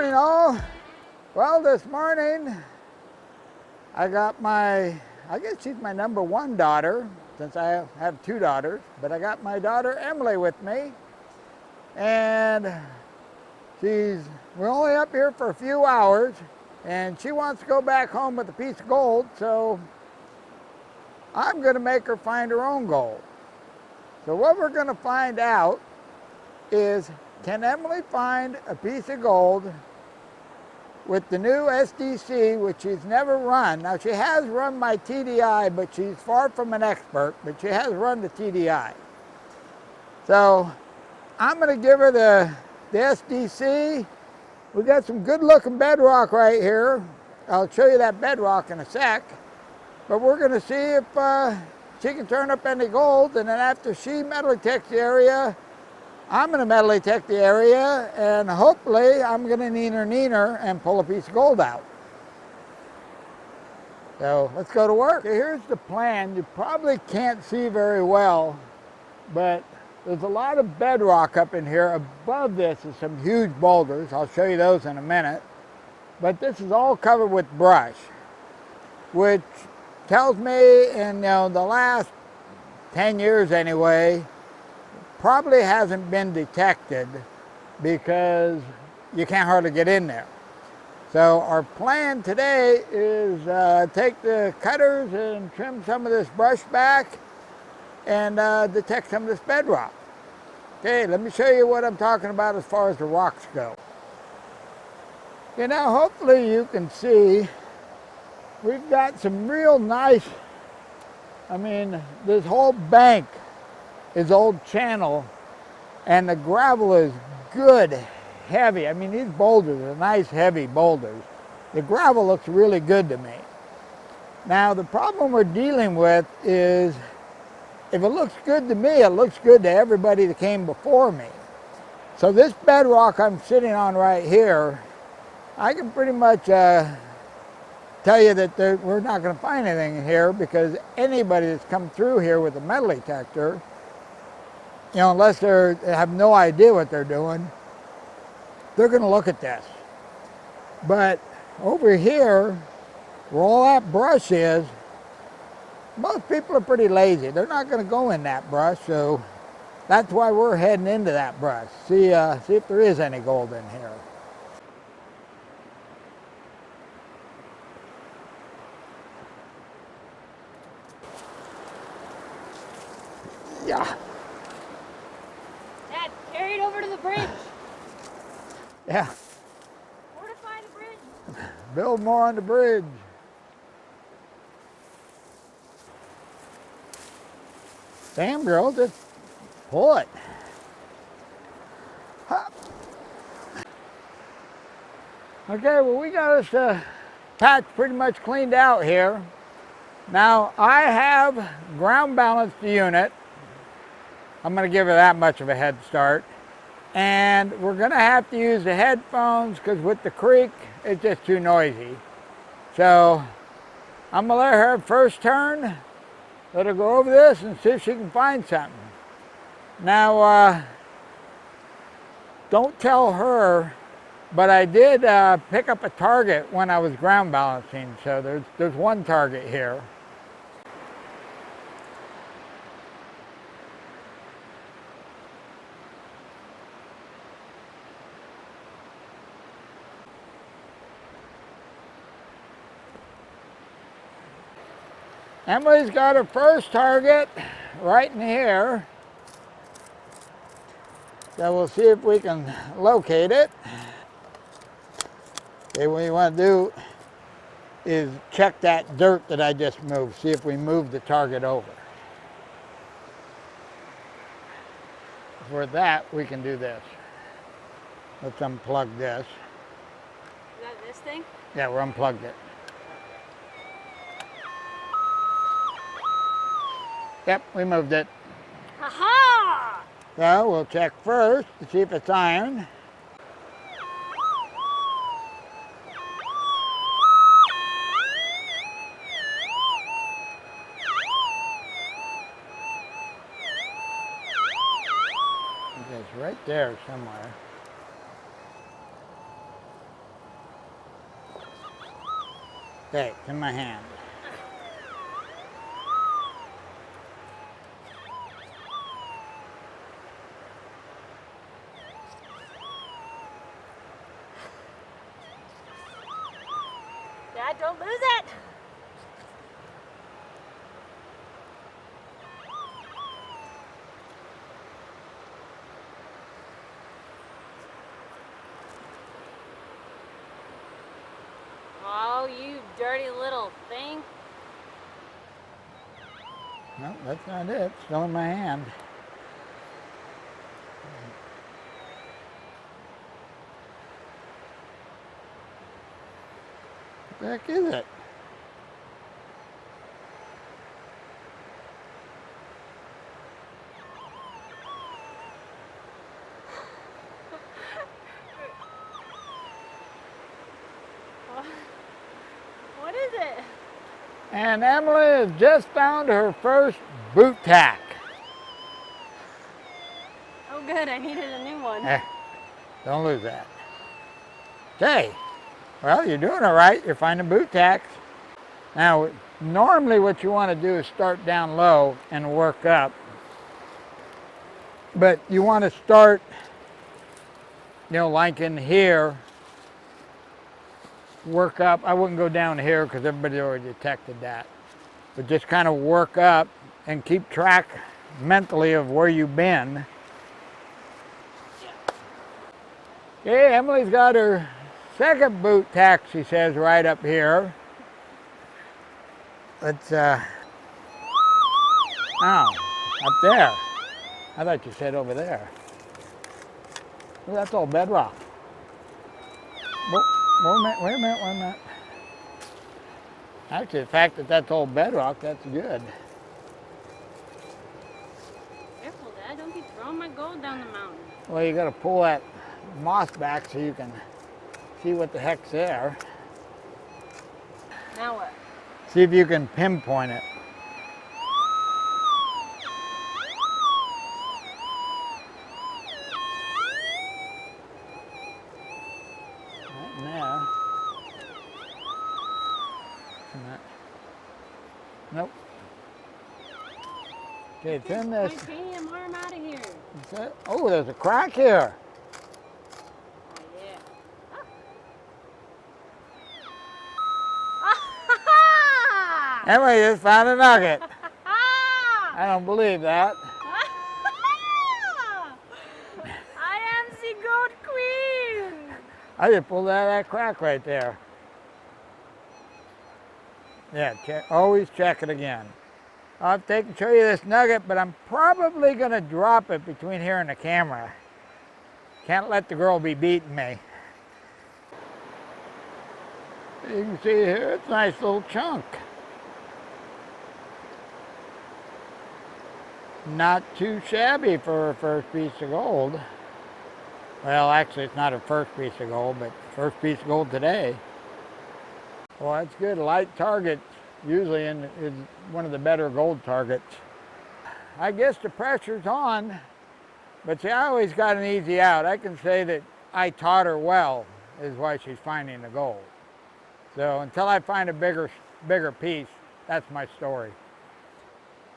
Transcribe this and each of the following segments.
morning all. Well, this morning I got I guess she's my number one daughter, since I have two daughters, but I got my daughter Emily with me, and we're only up here for a few hours, and she wants to go back home with a piece of gold, so I'm going to make her find her own gold. So what we're going to find out is, can Emily find a piece of gold with the new SDC, which she's never run. Now, she has run my TDI, but she's far from an expert, but she has run the TDI. So I'm going to give her the SDC. We got some good looking bedrock right here. I'll show you that bedrock in a sec. But we're going to see if she can turn up any gold, and then after she metal detects the area, I'm going to metal detect the area, and hopefully I'm going to neener and pull a piece of gold out. So let's go to work. Okay, here's the plan. You probably can't see very well, but there's a lot of bedrock up in here. Above this is some huge boulders. I'll show you those in a minute. But this is all covered with brush, which tells me in the last 10 years anyway, probably hasn't been detected because you can't hardly get in there. So our plan today is take the cutters and trim some of this brush back and detect some of this bedrock. Okay, let me show you what I'm talking about as far as the rocks go. Okay, now hopefully you can see we've got some real nice, this whole bank is old channel, and the gravel is good, heavy. These boulders are nice, heavy boulders. The gravel looks really good to me. Now, the problem we're dealing with is, if it looks good to me, it looks good to everybody that came before me. So this bedrock I'm sitting on right here, I can pretty much tell you that we're not going to find anything here, because anybody that's come through here with a metal detector, unless they have no idea what they're doing, they're going to look at this. But over here, where all that brush is, most people are pretty lazy. They're not going to go in that brush, so that's why we're heading into that brush. See if there is any gold in here. Yeah. Dad, carry it over to the bridge. Yeah. Fortify the bridge. Build more on the bridge. Damn, girl, just pull it. Hop. Okay, well, we got this patch pretty much cleaned out here. Now, I have ground balanced the unit. I'm going to give her that much of a head start. And we're going to have to use the headphones, because with the creek, it's just too noisy. So I'm going to let her first turn, let her go over this and see if she can find something. Now, don't tell her, but I did pick up a target when I was ground balancing. So there's one target here. Emily's got her first target right in here. So we'll see if we can locate it. Okay, what you want to do is check that dirt that I just moved. See if we moved the target over. For that, we can do this. Let's unplug this. Is that this thing? Yeah, we're unplugged it. Yep, we moved it. Aha! So we'll check first to see if it's iron. It's right there somewhere. Okay, it's in my hand. Dad, don't lose it. Oh, you dirty little thing. No, that's not it. It's still in my hand. What the heck is it? What is it? And Emily has just found her first boot tack. Oh good, I needed a new one. Don't lose that. Okay, well, you're doing all right. You're finding boot tacks. Now, normally what you want to do is start down low and work up. But you want to start, like in here, work up. I wouldn't go down here because everybody already detected that. But just kind of work up and keep track mentally of where you've been. Okay, Emily's got her second boot tack, she says, right up here. Let's, oh, up there. I thought you said over there. Well, that's all bedrock. Wait a minute. Actually, the fact that that's all bedrock, that's good. Careful, Dad, don't be throwing my gold down the mountain. Well, you got to pull that moss back so you can see what the heck's there. Now what? See if you can pinpoint it. Right in there. Nope. Okay, it's in this. My titanium arm out of here. Oh, there's a crack here. Oh, yeah. Emily just found a nugget. I don't believe that. I am the gold queen. I just pulled out of that crack right there. Yeah, always check it again. I'll show you this nugget, but I'm probably going to drop it between here and the camera. Can't let the girl be beating me. You can see here, it's a nice little chunk. Not too shabby for her first piece of gold. Well, actually, it's not her first piece of gold, but first piece of gold today. Well, that's good. Light target usually is one of the better gold targets. I guess the pressure's on, but see, I always got an easy out. I can say that I taught her well is why she's finding the gold. So until I find a bigger piece, that's my story.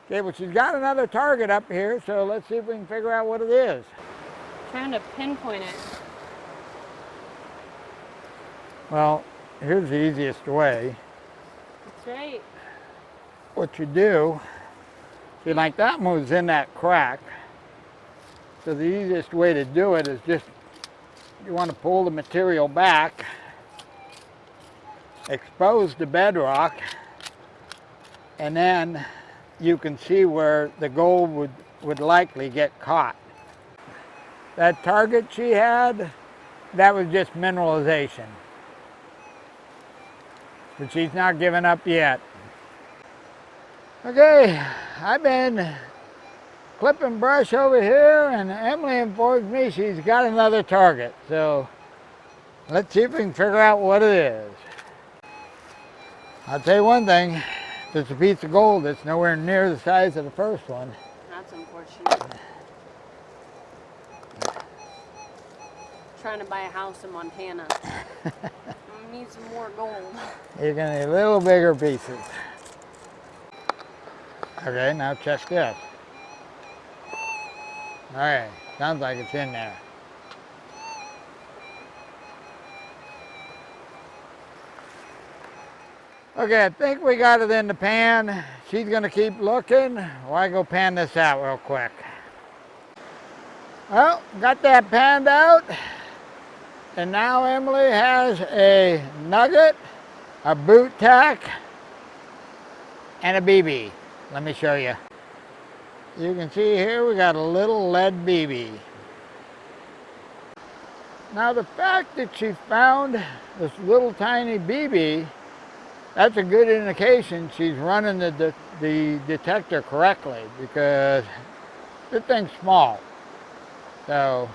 Okay, well, she's got another target up here, so let's see if we can figure out what it is. Trying to pinpoint it. Well, here's the easiest way. That's right. What you do, see, like that moves in that crack. So the easiest way to do it is just, you want to pull the material back, expose the bedrock, and then you can see where the gold would likely get caught. That target she had, that was just mineralization. But she's not giving up yet. Okay, I've been clipping brush over here, and Emily informs me she's got another target. So let's see if we can figure out what it is. I'll tell you one thing, if it's a piece of gold, it's nowhere near the size of the first one. That's unfortunate. Trying to buy a house in Montana. need some more gold. You're gonna need little bigger pieces. Okay, now check this. All right, sounds like it's in there. Okay, I think we got it in the pan. She's gonna keep looking while I go pan this out real quick. Well, got that panned out. And now Emily has a nugget, a boot tack, and a BB. Let me show you. You can see here we got a little lead BB. Now the fact that she found this little tiny BB, that's a good indication she's running the detector correctly, because this thing's small. So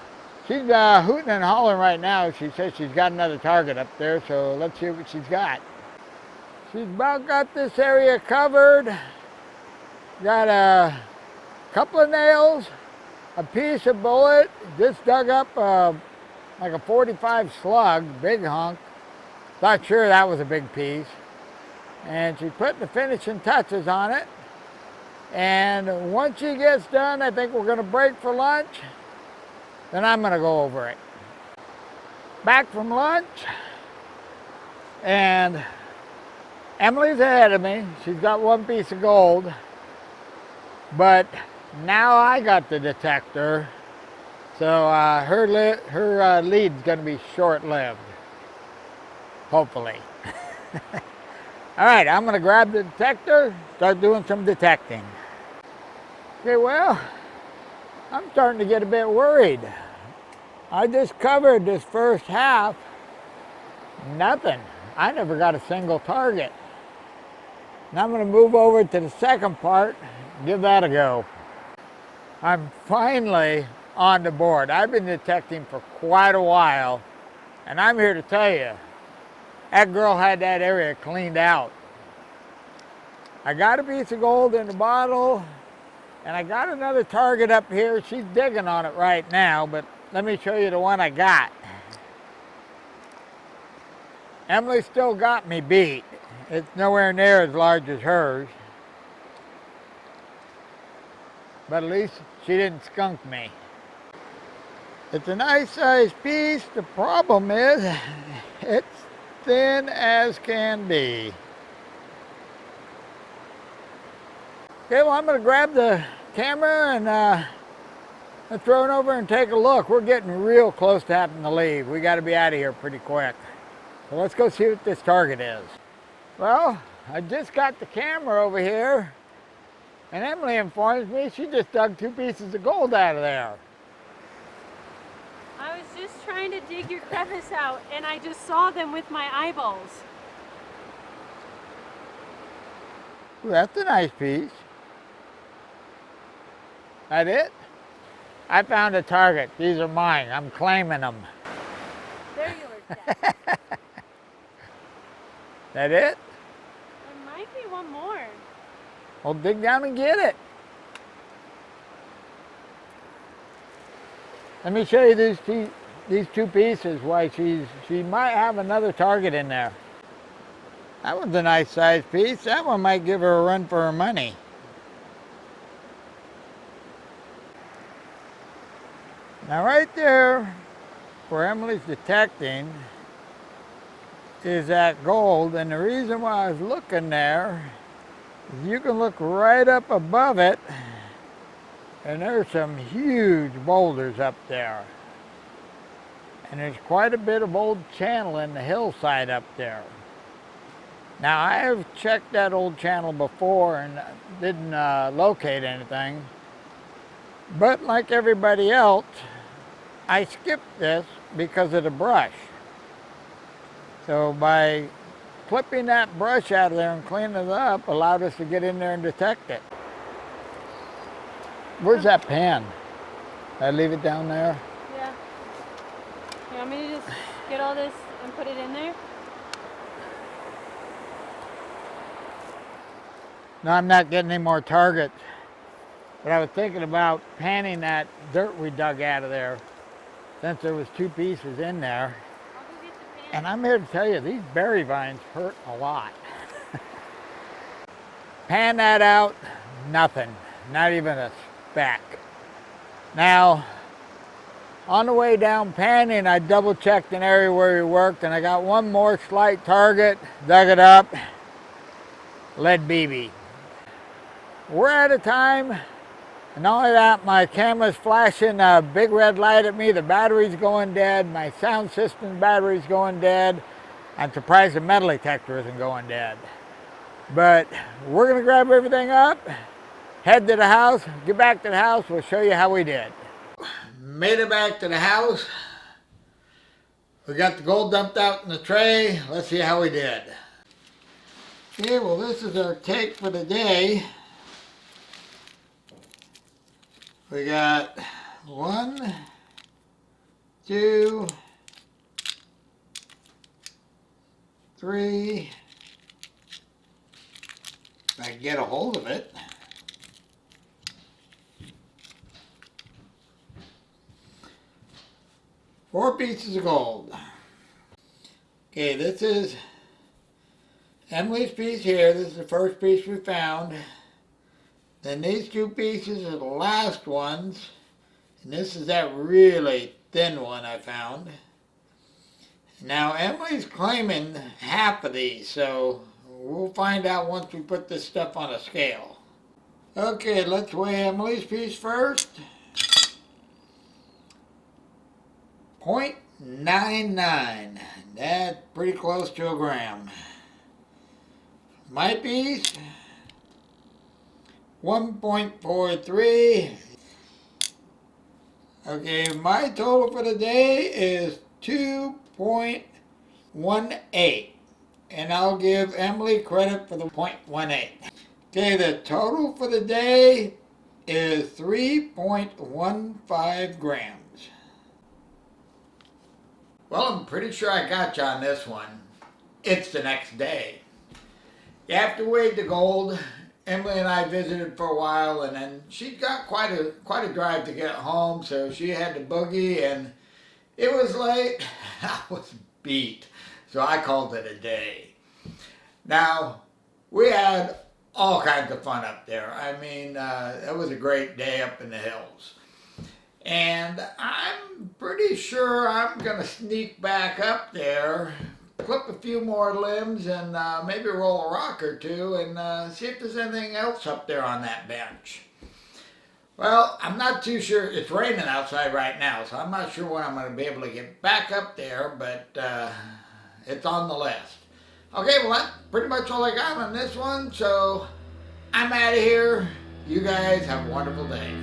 she's hooting and hollering right now. She says she's got another target up there, so let's see what she's got. She's about got this area covered. Got a couple of nails, a piece of bullet, just dug up like a 45 slug, big hunk. Not sure that was a big piece. And she's putting the finishing touches on it. And once she gets done, I think we're gonna break for lunch. Then I'm gonna go over it. Back from lunch, and Emily's ahead of me. She's got one piece of gold, but now I got the detector, so her lead's gonna be short-lived, hopefully. All right, I'm gonna grab the detector, start doing some detecting. Okay, well, I'm starting to get a bit worried. I just covered this first half, nothing. I never got a single target. Now I'm gonna move over to the second part, give that a go. I'm finally on the board. I've been detecting for quite a while, and I'm here to tell you, that girl had that area cleaned out. I got a piece of gold in the bottle, and I got another target up here. She's digging on it right now, but let me show you the one I got. Emily still got me beat. It's nowhere near as large as hers. But at least she didn't skunk me. It's a nice sized piece. The problem is, it's thin as can be. Okay, well, I'm gonna grab the camera and throw it over and take a look. We're getting real close to having to leave. We gotta be out of here pretty quick. So let's go see what this target is. Well, I just got the camera over here, and Emily informs me she just dug 2 pieces of gold out of there. I was just trying to dig your crevice out, and I just saw them with my eyeballs. Ooh, that's a nice piece. That it? I found a target. These are mine. I'm claiming them. There you are, Dad. That it? There might be one more. Well, dig down and get it. Let me show you these 2 pieces, why she might have another target in there. That one's a nice sized piece. That one might give her a run for her money. Now right there, where Emily's detecting, is that gold, and the reason why I was looking there is you can look right up above it, and there's some huge boulders up there. And there's quite a bit of old channel in the hillside up there. Now I have checked that old channel before and didn't locate anything, but like everybody else, I skipped this because of the brush. So by clipping that brush out of there and cleaning it up allowed us to get in there and detect it. Where's that pan? Did I leave it down there? Yeah. You want me to just get all this and put it in there? No, I'm not getting any more targets. But I was thinking about panning that dirt we dug out of there, since there was 2 pieces in there. I'll go get the And I'm here to tell you, these berry vines hurt a lot. Pan that out, nothing, not even a speck. Now, on the way down panning, I double checked an area where we worked, and I got one more slight target, dug it up, lead BB. We're out of time, and not only that, my camera's flashing a big red light at me, the battery's going dead, my sound system battery's going dead. I'm surprised the metal detector isn't going dead. But we're gonna grab everything up, head to the house, get back to the house, we'll show you how we did. Made it back to the house. We got the gold dumped out in the tray. Let's see how we did. Okay, well this is our take for the day. We got 1, 2, 3, if I can get a hold of it. 4 pieces of gold. Okay, this is Emily's piece here. This is the first piece we found. Then these 2 pieces are the last ones. And this is that really thin one I found. Now Emily's claiming half of these, so we'll find out once we put this stuff on a scale. Okay, let's weigh Emily's piece first. 0.99. That's pretty close to a gram. My piece, 1.43. Okay, my total for the day is 2.18. And I'll give Emily credit for the 0.18. Okay, the total for the day is 3.15 grams. Well, I'm pretty sure I got you on this one. It's the next day. After we weighed the gold, Emily and I visited for a while, and then she got quite a drive to get home, so she had to boogie, and it was late. I was beat, so I called it a day. Now, we had all kinds of fun up there. I mean, it was a great day up in the hills. And I'm pretty sure I'm going to sneak back up there, clip a few more limbs, and maybe roll a rock or two, and see if there's anything else up there on that bench. Well, I'm not too sure. It's raining outside right now, so I'm not sure when I'm going to be able to get back up there, but it's on the list. Okay, well, that's pretty much all I got on this one, so I'm out of here. You guys have a wonderful day.